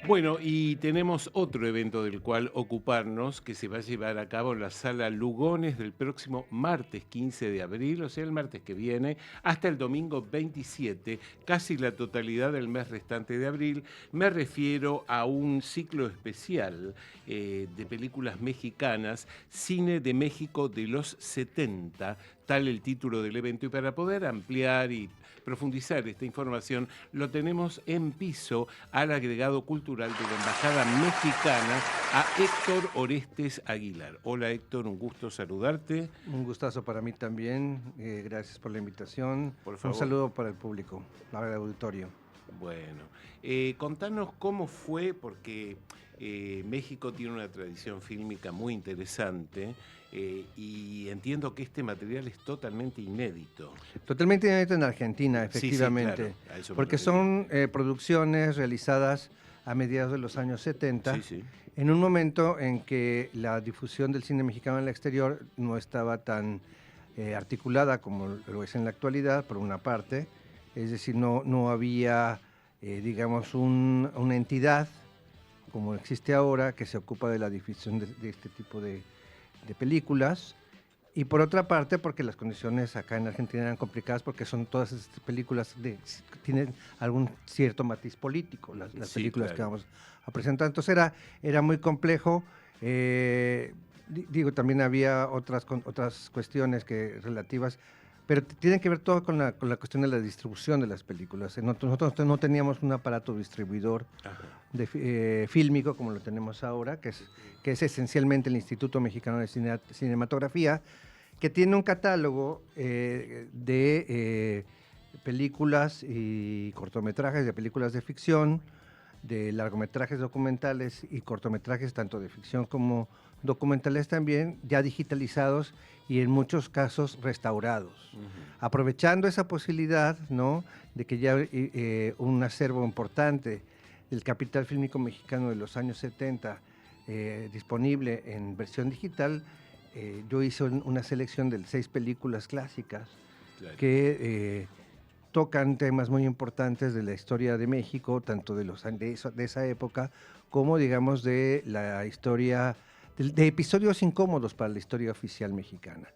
Bueno, y tenemos otro evento del cual ocuparnos que se va a llevar a cabo en la Sala Lugones del próximo martes 15 de abril, o sea, el martes que viene, hasta el domingo 27, casi la totalidad del mes restante de abril. Me refiero a un ciclo especial de películas mexicanas, Cine de México de los 70, tal el título del evento. Y para poder ampliar y profundizar esta información, lo tenemos en piso al agregado cultural de la Embajada Mexicana, a Héctor Orestes Aguilar. Hola Héctor, un gusto saludarte. Un gustazo para mí también, gracias por la invitación. Por favor. Un saludo para el público, para el auditorio. Bueno, contanos cómo fue, porque México tiene una tradición fílmica muy interesante y entiendo que este material es totalmente inédito. Totalmente inédito en Argentina, efectivamente, sí, claro, a eso me porque refería. son producciones realizadas a mediados de los años 70, Sí. en un momento en que la difusión del cine mexicano en el exterior no estaba tan articulada como lo es en la actualidad, por una parte, es decir, no había, digamos, una entidad como existe ahora que se ocupa de la difusión de este tipo de películas. Y por otra parte, porque las condiciones acá en Argentina eran complicadas, porque son todas estas películas tienen algún cierto matiz político, las Sí, películas claro. que vamos a presentar. Entonces era muy complejo. Digo, también había otras cuestiones relativas, pero tienen que ver todo con la cuestión de la distribución de las películas. Nosotros no teníamos un aparato distribuidor fílmico como lo tenemos ahora, que es esencialmente el Instituto Mexicano de Cinematografía, que tiene un catálogo de películas y cortometrajes, de películas de ficción, de largometrajes documentales y cortometrajes tanto de ficción como documentales también, ya digitalizados y en muchos casos restaurados. Aprovechando esa posibilidad, ¿no?, de que ya un acervo importante del capital fílmico mexicano de los años 70 disponible en versión digital, yo hice una selección de 6 películas clásicas, claro, que tocan temas muy importantes de la historia de México, tanto de esa época, como digamos de la historia, de episodios incómodos para la historia oficial mexicana.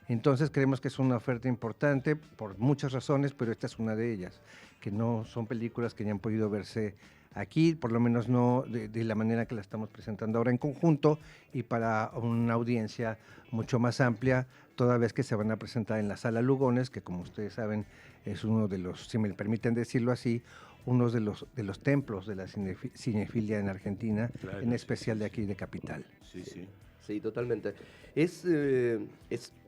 Entonces creemos que es una oferta importante por muchas razones, pero esta es una de ellas, que no son películas que hayan podido verse aquí, por lo menos no de la manera que la estamos presentando ahora en conjunto y para una audiencia mucho más amplia, toda vez que se van a presentar en la Sala Lugones, que como ustedes saben es uno de los, si me permiten decirlo así, uno de los templos de la cinefilia en Argentina, claro, en especial de aquí de Capital. Sí, totalmente. Es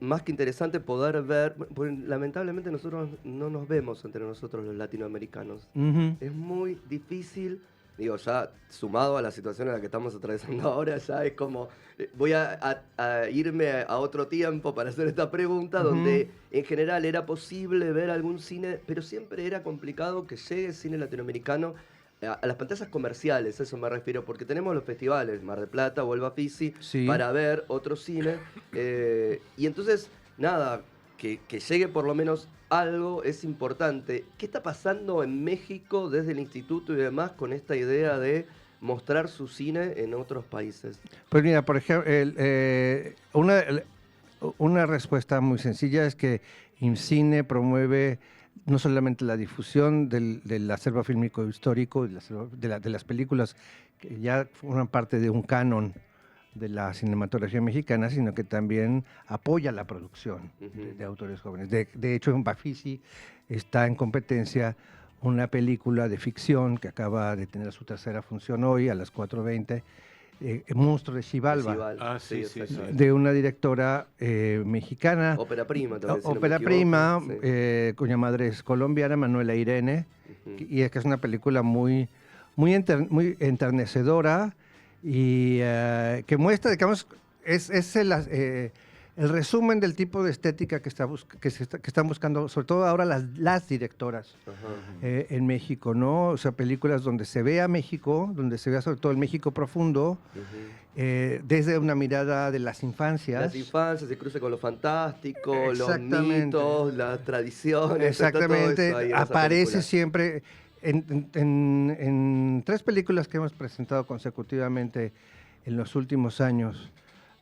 más que interesante poder ver, porque lamentablemente nosotros no nos vemos entre nosotros los latinoamericanos. Es muy difícil, digo, ya sumado a la situación en la que estamos atravesando ahora, ya es como, voy a irme a otro tiempo para hacer esta pregunta, donde en general era posible ver algún cine, pero siempre era complicado que llegue cine latinoamericano a las pantallas comerciales, a eso me refiero, porque tenemos los festivales, Mar del Plata o el Bafisi, sí, para ver otro cine, y entonces, nada, que llegue por lo menos algo es importante. ¿Qué está pasando en México desde el instituto y demás con esta idea de mostrar su cine en otros países? Pues mira, por ejemplo, una respuesta muy sencilla es que IMCINE promueve no solamente la difusión del acervo fílmico histórico, de las películas que ya forman parte de un canon de la cinematografía mexicana, sino que también apoya la producción de autores jóvenes. De hecho, en Bafisi está en competencia una película de ficción que acaba de tener su tercera función hoy a las 4:20, Monstruo de Xibalba, sí. de una directora mexicana. Ópera prima también, ópera prima, cuya madre es colombiana, Manuela Irene, y es que es una película muy enternecedora y que muestra, digamos, es el resumen del tipo de estética que están buscando, sobre todo ahora las directoras en México, ¿no? O sea, películas donde se vea México, donde se vea sobre todo el México profundo, desde una mirada de las infancias. Las infancias, se cruza con lo fantástico, los mitos, las tradiciones. Exactamente, Todo eso ahí en aparece esa siempre En 3 películas que hemos presentado consecutivamente en los últimos años,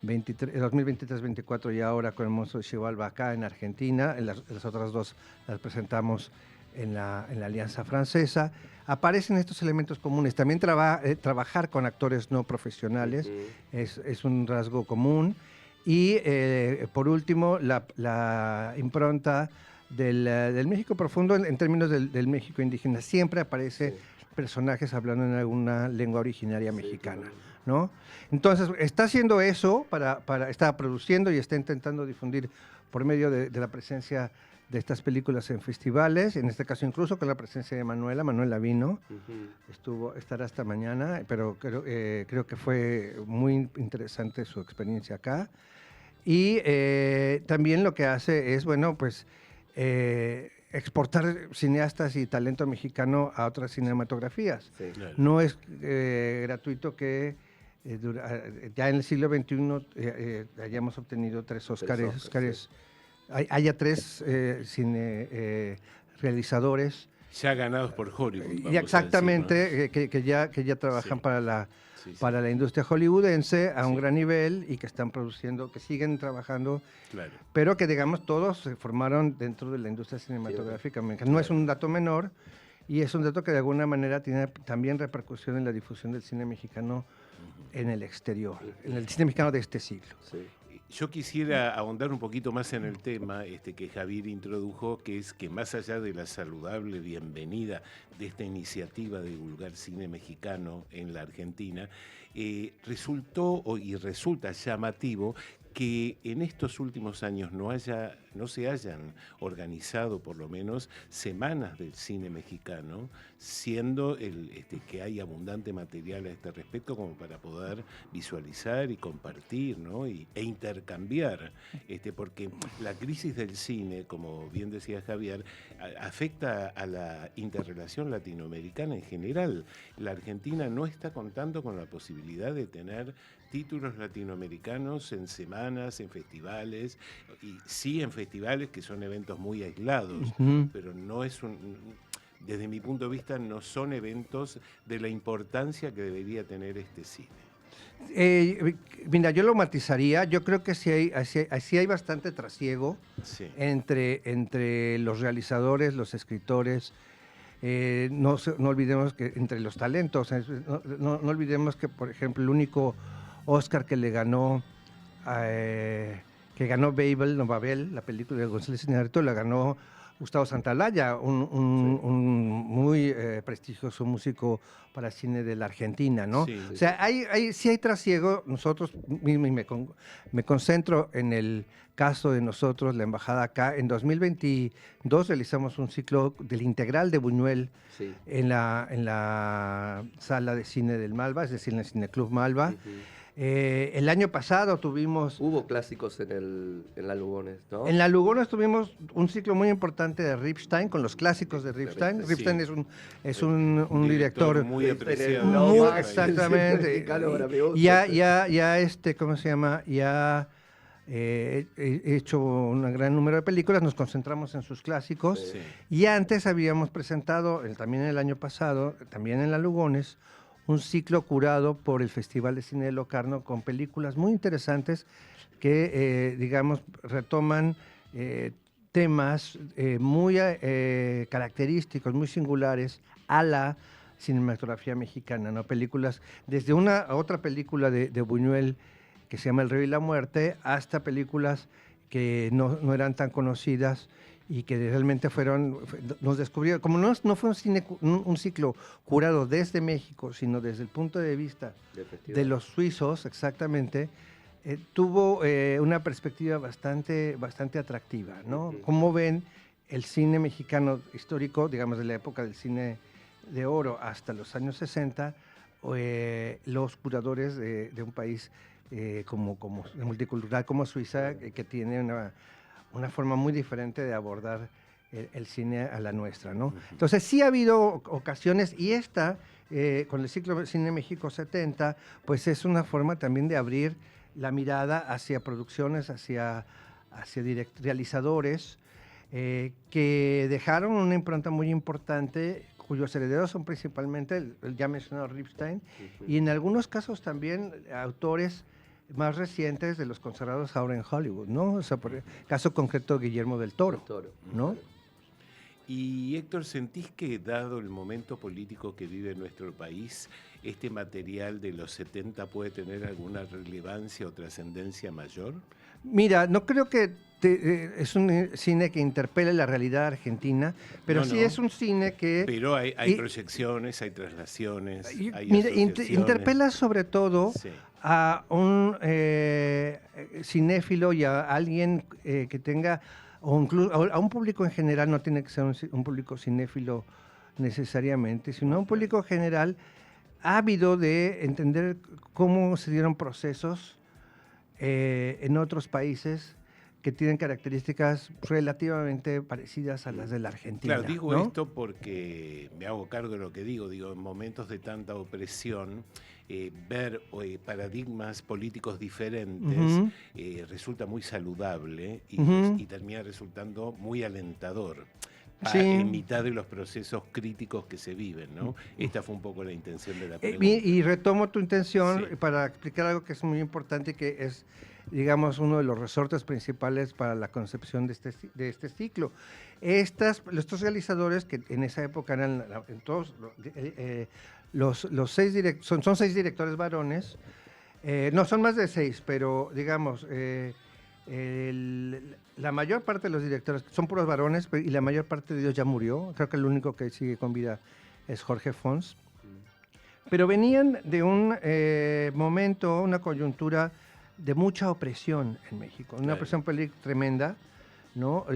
2023, 24 y ahora con el Monstruo de Xibalba acá en Argentina, las otras 2 las presentamos en la Alianza Francesa, aparecen estos elementos comunes. También trabajar con actores no profesionales es un rasgo común. Y por último, la impronta del México profundo en términos del México indígena. Siempre aparece personajes hablando en alguna lengua originaria mexicana, ¿no? Entonces, está haciendo eso, está produciendo y está intentando difundir por medio de la presencia de estas películas en festivales, en este caso incluso con la presencia de Manuela vino, estará hasta mañana, pero creo que fue muy interesante su experiencia acá. Y también lo que hace es, bueno, pues exportar cineastas y talento mexicano a otras cinematografías. Sí. Claro. No es gratuito que ya en el siglo XXI hayamos obtenido 3 Óscares. Sí. Haya 3 realizadores. Ya ganados por Hollywood. Y exactamente, decir, ¿no? que ya trabajan para la industria hollywoodense a un gran nivel y que están produciendo, que siguen trabajando, pero que digamos todos se formaron dentro de la industria cinematográfica mexicana. No es un dato menor y es un dato que de alguna manera tiene también repercusión en la difusión del cine mexicano en el exterior, en el cine mexicano de este siglo. Sí. Yo quisiera ahondar un poquito más en el tema que Javier introdujo, que es que más allá de la saludable bienvenida de esta iniciativa de divulgar cine mexicano en la Argentina, resulta llamativo que en estos últimos años no se hayan organizado por lo menos semanas del cine mexicano, siendo que hay abundante material a este respecto como para poder visualizar y compartir, ¿no? e intercambiar, porque la crisis del cine, como bien decía Javier, afecta a la interrelación latinoamericana en general. La Argentina no está contando con la posibilidad de tener títulos latinoamericanos en semanas, en festivales, y sí en festivales que son eventos muy aislados, pero no es desde mi punto de vista, no son eventos de la importancia que debería tener este cine. Mira, yo lo matizaría. Yo creo que sí hay bastante trasiego entre los realizadores, los escritores. No olvidemos que entre los talentos, no olvidemos que, por ejemplo, el único Oscar que le ganó, Babel, la película de González Iñárritu, la ganó Gustavo Santaolalla, un muy prestigioso músico para el cine de la Argentina, ¿no? Sí, o sea, sí hay trasiego. Nosotros, me concentro en el caso de nosotros, la embajada acá. En 2022 realizamos un ciclo del Integral de Buñuel en la sala de cine del Malva, es decir, en el Cineclub Malva. El año pasado Hubo clásicos en la Lugones, ¿no? En la Lugones tuvimos un ciclo muy importante de Ripstein, con los clásicos de Ripstein. Ripstein es un director muy apreciado. Exactamente. ¿Cómo se llama? Ya he hecho un gran número de películas, nos concentramos en sus clásicos. Sí. Y antes habíamos presentado, también el año pasado, también en la Lugones, un ciclo curado por el Festival de Cine de Locarno con películas muy interesantes que, digamos, retoman temas muy característicos, muy singulares a la cinematografía mexicana, ¿no? Películas, desde otra película de Buñuel que se llama El Río y la Muerte, hasta películas que no eran tan conocidas y que realmente nos descubrieron, como no fue un ciclo curado desde México, sino desde el punto de vista de los suizos, exactamente, tuvo una perspectiva bastante atractiva, ¿no? Cómo ven el cine mexicano histórico, digamos de la época del cine de oro hasta los años 60, los curadores de un país como multicultural como Suiza, que tiene una forma muy diferente de abordar el cine a la nuestra, ¿no? Entonces sí ha habido ocasiones, y con el ciclo Cine México 70, pues es una forma también de abrir la mirada hacia producciones, hacia realizadores que dejaron una impronta muy importante cuyos herederos son principalmente el ya mencionado Ripstein, y en algunos casos también autores más recientes de los consagrados ahora en Hollywood, ¿no? O sea, por el caso concreto Guillermo del Toro, ¿no? Y Héctor, ¿sentís que dado el momento político que vive nuestro país, este material de los 70 puede tener alguna relevancia o trascendencia mayor? Mira, no creo que es un cine que interpele la realidad argentina, pero sí es un cine que... Pero hay proyecciones, hay traslaciones, hay mira, asociaciones. interpela sobre todo a un cinéfilo y a alguien que tenga, o incluso a un público en general, no tiene que ser un público cinéfilo necesariamente, sino a un público general ávido de entender cómo se dieron procesos en otros países que tienen características relativamente parecidas a las de la Argentina. Claro, digo ¿no? esto porque me hago cargo de lo que digo, en momentos de tanta opresión, ver paradigmas políticos diferentes resulta muy saludable y termina resultando muy alentador. En mitad de los procesos críticos que se viven, ¿no? Esta fue un poco la intención de la pregunta. Y retomo tu intención para explicar algo que es muy importante y que es, digamos, uno de los resortes principales para la concepción de este ciclo. Estos realizadores, que en esa época eran todos los 6 directores, son 6 directores varones, no, son más de 6, pero digamos... la mayor parte de los directores son puros varones y la mayor parte de ellos ya murió. Creo que el único que sigue con vida es Jorge Fons. Pero venían de un momento, una coyuntura de mucha opresión en México, una opresión tremenda, ¿no?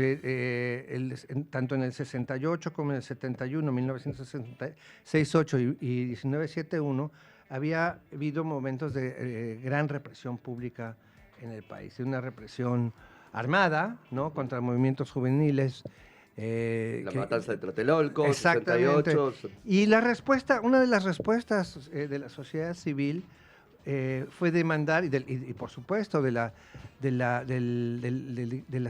Tanto en el 68 como en el 71, 1968 y 1971, había habido momentos de gran represión pública en el país, una represión armada, ¿no? Contra movimientos juveniles. La matanza de Tlatelolco, exactamente. 68. Y la respuesta, una de las respuestas de la sociedad civil fue demandar, y por supuesto de la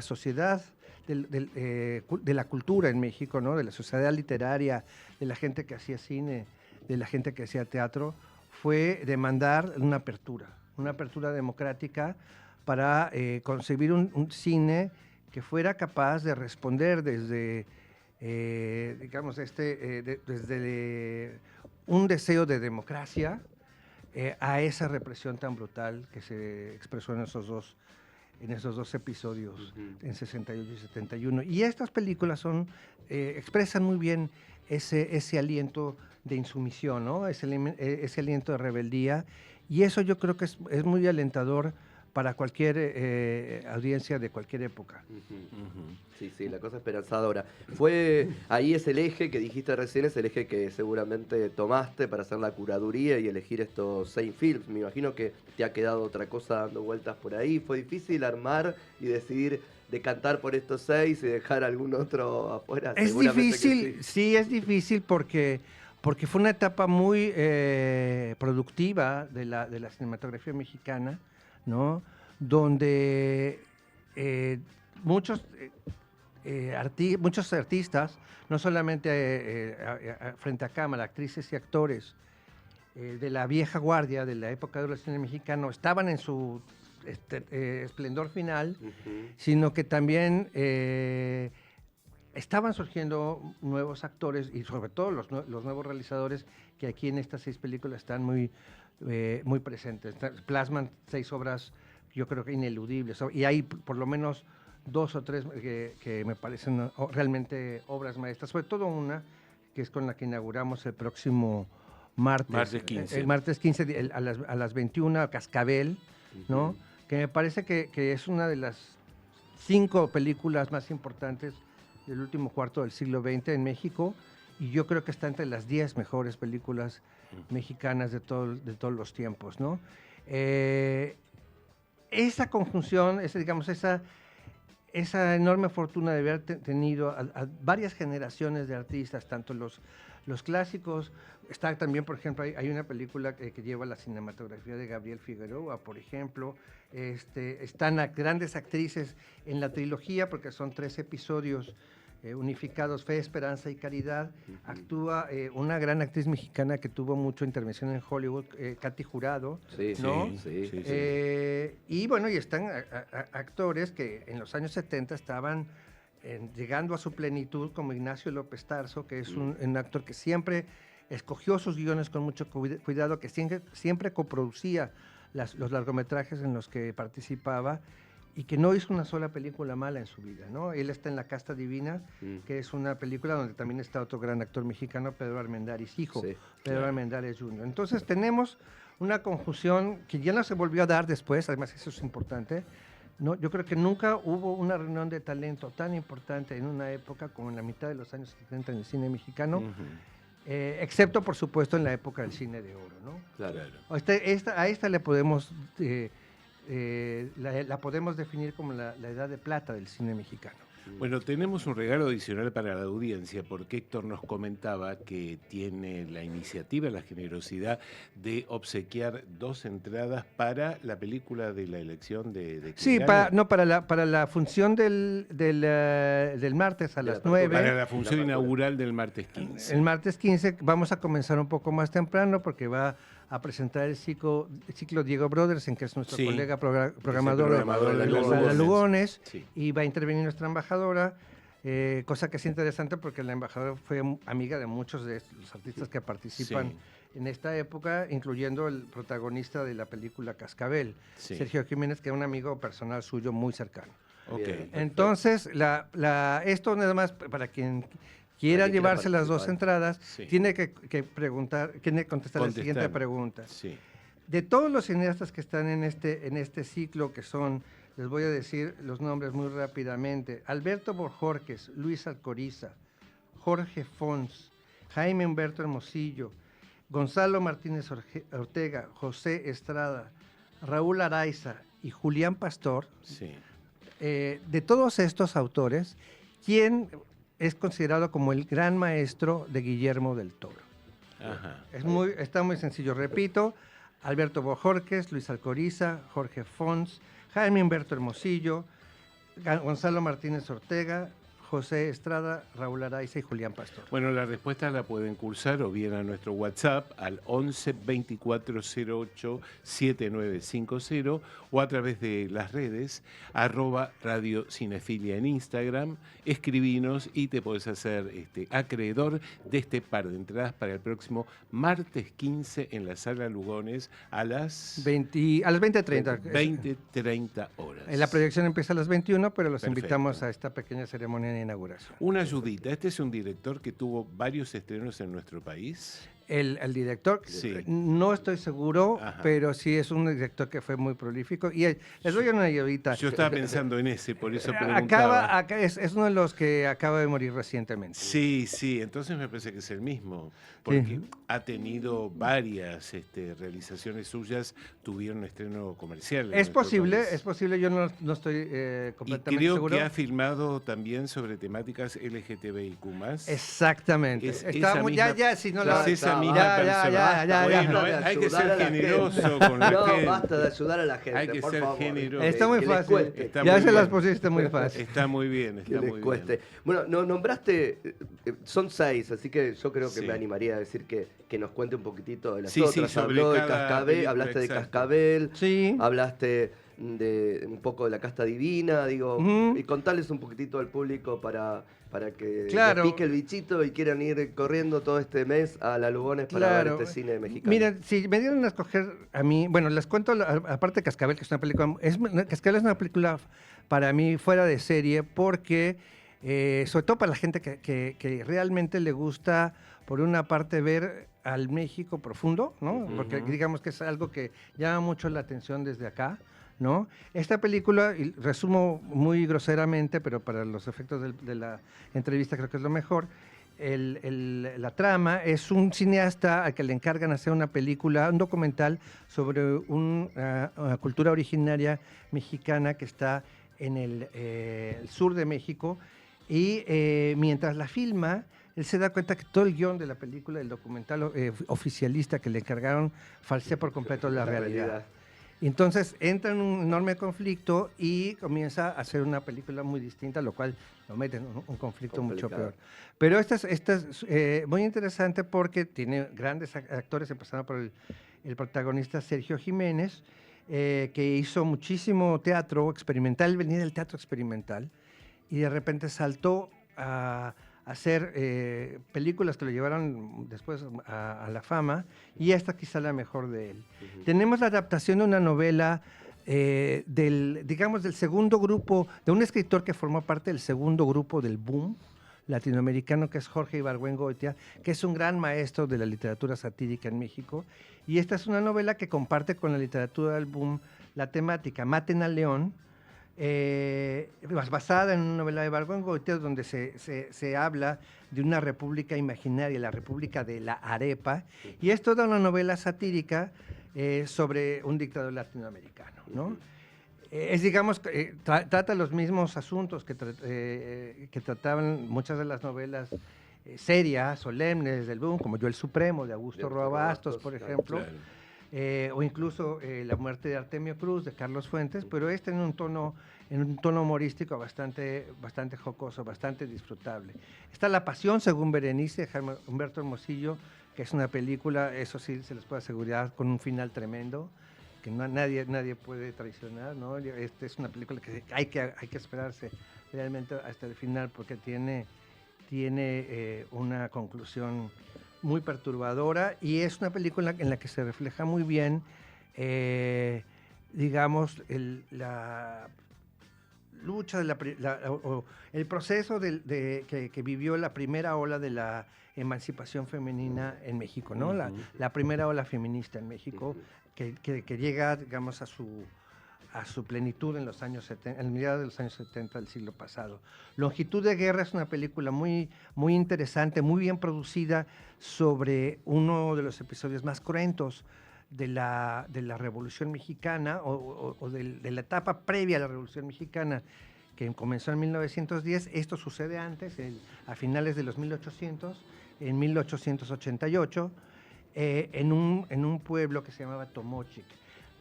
sociedad, de la cultura en México, ¿no? De la sociedad literaria, de la gente que hacía cine, de la gente que hacía teatro, fue demandar una apertura democrática para concebir un cine que fuera capaz de responder desde, digamos, desde un deseo de democracia a esa represión tan brutal que se expresó en esos dos episodios, en 68 y 71. Y estas películas expresan muy bien ese aliento de insumisión, ¿no? Ese aliento de rebeldía, y eso yo creo que es muy alentador para cualquier audiencia de cualquier época. Sí, la cosa esperanzadora. Ahí es el eje que dijiste recién, es el eje que seguramente tomaste para hacer la curaduría y elegir estos 6 films. Me imagino que te ha quedado otra cosa dando vueltas por ahí. ¿Fue difícil armar y decidir decantar por estos 6 y dejar algún otro afuera? Es difícil, sí, es difícil porque fue una etapa muy productiva de la cinematografía mexicana, ¿no? Donde muchos artistas, no solamente frente a cámara, actrices y actores de la vieja guardia, de la época del cine mexicano, estaban en su esplendor final, sino que también estaban surgiendo nuevos actores y sobre todo los nuevos realizadores que aquí en estas 6 películas están muy presentes. Plasman 6 obras, yo creo que ineludibles, y hay por lo menos 2 o 3 que me parecen realmente obras maestras, sobre todo una que es con la que inauguramos el próximo martes 15. El martes 15 a las 21, Cascabel, ¿no? Que me parece que es una de las 5 películas más importantes del último cuarto del siglo XX en México, y yo creo que está entre las 10 mejores películas mexicanas de todos los tiempos, ¿no? Esa conjunción, esa enorme fortuna de haber tenido a varias generaciones de artistas, tanto los clásicos, está también, por ejemplo, hay una película que lleva la cinematografía de Gabriel Figueroa, por ejemplo, están grandes actrices en la trilogía, porque son 3 episodios unificados, Fe, Esperanza y Caridad. Actúa una gran actriz mexicana que tuvo mucha intervención en Hollywood, Katy Jurado, Sí, ¿no? sí. Y bueno, y están actores que en los años 70 estaban llegando a su plenitud, como Ignacio López Tarso, que es un actor que siempre escogió sus guiones con mucho cuidado, que siempre coproducía los largometrajes en los que participaba, y que no hizo una sola película mala en su vida, ¿no? Él está en La Casta Divina, que es una película donde también está otro gran actor mexicano, Pedro Armendáriz, hijo, Pedro Armendáriz Jr. Entonces tenemos una conjunción que ya no se volvió a dar después, además eso es importante, ¿no? Yo creo que nunca hubo una reunión de talento tan importante en una época como en la mitad de los años 70 en el cine mexicano, excepto, por supuesto, en la época del cine de oro, ¿no? Claro. A esta le podemos... la podemos definir como la edad de plata del cine mexicano. Bueno, tenemos un regalo adicional para la audiencia, porque Héctor nos comentaba que tiene la iniciativa, la generosidad de obsequiar 2 entradas para la película de la elección de Sí, Quintana. para la función del martes a las 9. Para la función inaugural del martes 15. El martes 15 vamos a comenzar un poco más temprano porque va a presentar el ciclo Diego Brothers, en que es nuestro colega programador de la Sala Lugones, sí. y va a intervenir nuestra embajadora, cosa que es interesante porque la embajadora fue amiga de muchos de los artistas que participan en esta época, incluyendo el protagonista de la película Cascabel, Sergio Jiménez, que es un amigo personal suyo muy cercano. Okay. Entonces, esto nada más para quien quiera llevarse las 2 entradas, tiene que contestar la siguiente pregunta. Sí. De todos los cineastas que están en este ciclo, que son, les voy a decir los nombres muy rápidamente: Alberto Bojorquez, Luis Alcoriza, Jorge Fons, Jaime Humberto Hermosillo, Gonzalo Martínez Ortega, José Estrada, Raúl Araiza y Julián Pastor. De todos estos autores, ¿quién es considerado como el gran maestro de Guillermo del Toro? Ajá. Está muy sencillo, repito: Alberto Bojorquez, Luis Alcoriza, Jorge Fons, Jaime Humberto Hermosillo, Gonzalo Martínez Ortega, José Estrada, Raúl Araiza y Julián Pastor. Bueno, la respuesta la pueden cursar o bien a nuestro WhatsApp al 11 2408 7950 o a través de las redes @Radio Cinefilia en Instagram. Escribinos y te podés hacer acreedor de este par de entradas para el próximo martes 15 en la Sala Lugones a las 20:30. 20:30 horas. La proyección empieza a las 21, pero los Perfecto. invitamos a esta pequeña ceremonia de inauguración. Una ayudita, este es un director que tuvo varios estrenos en nuestro país. El director, Sí. no estoy seguro, Ajá. pero sí es un director que fue muy prolífico. Y les doy una ayudita. Yo estaba pensando en ese, por eso preguntaba. Es uno de los que acaba de morir recientemente. Sí, entonces me parece que es el mismo, porque ha tenido varias realizaciones suyas, tuvieron estreno comercial. Es posible, yo no estoy Y completamente creo seguro. que ha filmado también sobre temáticas LGTBIQ+. Exactamente. Esa Está misma- si no es esa misma ya, persona. Bueno, Basta de hay que ayudar ser a la generoso gente. con la gente. No, basta de ayudar a la gente, Hay que por ser favor. generoso. Está muy Que les fácil. cueste. Está Ya muy se bien. las pusiste muy fácil. Está muy bien, Que está les muy cueste. bien. Bueno, nombraste, son 6, así que yo creo que Sí. me animaría a decir que nos cuente un poquitito de las Sí, sí, otras. sobre Habló de cada Cascabel, película, hablaste de exacto. Cascabel, Sí. hablaste de un poco de La Casta Divina, digo, Ujú. y contarles un poquitito al público para que Claro. les pique el bichito y quieran ir corriendo todo este mes a la Lugones para ver este cine mexicano. Mira, si me dieron a escoger a mí, bueno, les cuento, aparte de Cascabel, que es una película, Cascabel es una película para mí fuera de serie, porque, sobre todo para la gente que realmente le gusta, por una parte, ver al México profundo, ¿no? Porque digamos que es algo que llama mucho la atención desde acá, ¿no? Esta película, y resumo muy groseramente, pero para los efectos de la entrevista creo que es lo mejor. La trama es un cineasta al que le encargan hacer una película, un documental sobre una cultura originaria mexicana que está en el sur de México, y mientras la filma, él se da cuenta que todo el guión de la película, el documental oficialista que le encargaron, falsea por completo la realidad. Y entonces entra en un enorme conflicto y comienza a hacer una película muy distinta, lo cual lo mete en un conflicto mucho peor. Pero esta es muy interesante porque tiene grandes actores, empezando por el protagonista Sergio Jiménez, que hizo muchísimo teatro experimental, venía del teatro experimental, y de repente saltó a hacer películas que lo llevaron después a la fama, y esta quizá la mejor de él. Tenemos la adaptación de una novela del segundo grupo, de un escritor que formó parte del segundo grupo del boom latinoamericano, que es Jorge Ibargüengoitia, que es un gran maestro de la literatura satírica en México, y esta es una novela que comparte con la literatura del boom la temática Maten al León, basada en una novela de Ibargüengoitia, donde se habla de una república imaginaria, la República de la Arepa, y es toda una novela satírica sobre un dictador latinoamericano, ¿no? Digamos, trata los mismos asuntos que trataban muchas de las novelas serias, solemnes del boom, como Yo el Supremo, de Augusto Roa Bastos, por ejemplo, claro. O incluso La muerte de Artemio Cruz, de Carlos Fuentes, pero en un tono humorístico bastante jocoso, bastante disfrutable. Está La Pasión, según Berenice, de Humberto Hermosillo, que es una película, eso sí, se les puedo asegurar, con un final tremendo, que nadie puede traicionar, ¿no? Es una película que hay que esperarse realmente hasta el final, porque tiene una conclusión muy perturbadora, y es una película en la que se refleja muy bien, digamos, la lucha, el proceso que vivió la primera ola de la emancipación femenina en México, ¿no? La primera ola feminista en México, que llega, digamos, a su plenitud en los años 70, en mediados de los años 70 del siglo pasado. Longitud de Guerra es una película muy interesante, muy bien producida, sobre uno de los episodios más cruentos de la Revolución Mexicana, o de la etapa previa a la Revolución Mexicana, que comenzó en 1910. Esto sucede antes, a finales de los 1800, en 1888, en un pueblo que se llamaba Tomochic.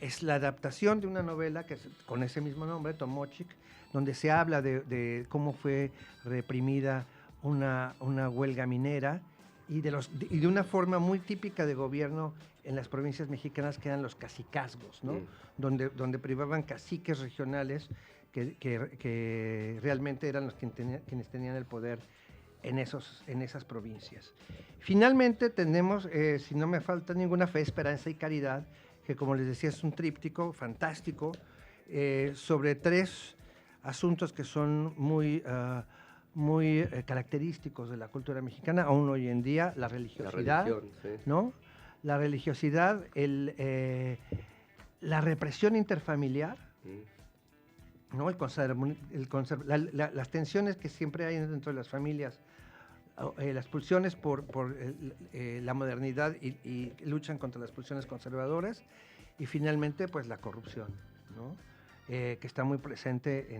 Es la adaptación de una novela con ese mismo nombre, Tomochic, donde se habla de cómo fue reprimida una huelga minera, y de una forma muy típica de gobierno en las provincias mexicanas, que eran los cacicazgos, ¿no? Donde privaban caciques regionales que realmente eran los quienes tenían el poder en esas provincias. Finalmente tenemos, si no me falta ninguna, Fe, Esperanza y Caridad, que, como les decía, es un tríptico fantástico sobre 3 asuntos que son muy característicos de la cultura mexicana, aún hoy en día: la religiosidad, ¿no? La religiosidad, la represión interfamiliar, ¿no? Las tensiones que siempre hay dentro de las familias, las pulsiones por la modernidad, y luchan contra las pulsiones conservadoras, y finalmente, pues, la corrupción, ¿no? Que está muy presente,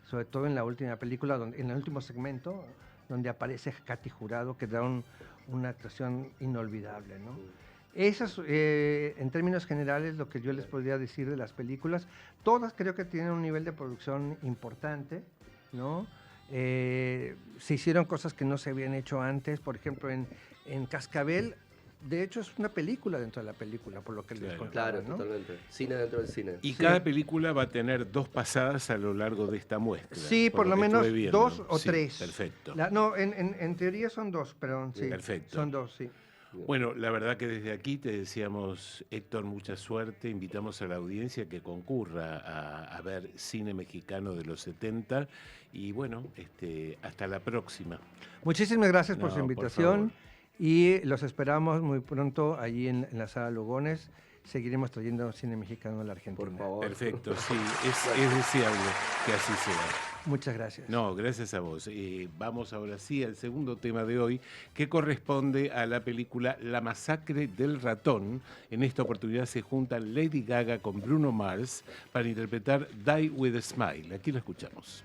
sobre todo en la última película, en el último segmento, donde aparece Katy Jurado, que da una actuación inolvidable, ¿no? Esas, en términos generales, lo que yo les podría decir de las películas. Todas creo que tienen un nivel de producción importante, ¿no? Se hicieron cosas que no se habían hecho antes. Por ejemplo, en Cascabel, de hecho, es una película dentro de la película, por lo que les contaba, claro, ¿no? Totalmente. Cine dentro del cine. Y cada película va a tener 2 pasadas a lo largo de esta muestra. Sí, por lo menos 2 o 3. Perfecto. En teoría son 2, pero sí. Perfecto. Son 2, sí. Bueno, la verdad que desde aquí te deseamos, Héctor, mucha suerte. Invitamos a la audiencia que concurra a ver cine mexicano de los 70. Y bueno, hasta la próxima. Muchísimas gracias por su invitación. Y los esperamos muy pronto allí en la Sala Lugones. Seguiremos trayendo cine mexicano a la Argentina. Por favor. Perfecto, sí, es deseable que así sea. Muchas gracias. No, gracias a vos. Vamos ahora sí al segundo tema de hoy, que corresponde a la película La masacre del ratón. En esta oportunidad se juntan Lady Gaga con Bruno Mars para interpretar Die with a Smile. Aquí lo escuchamos.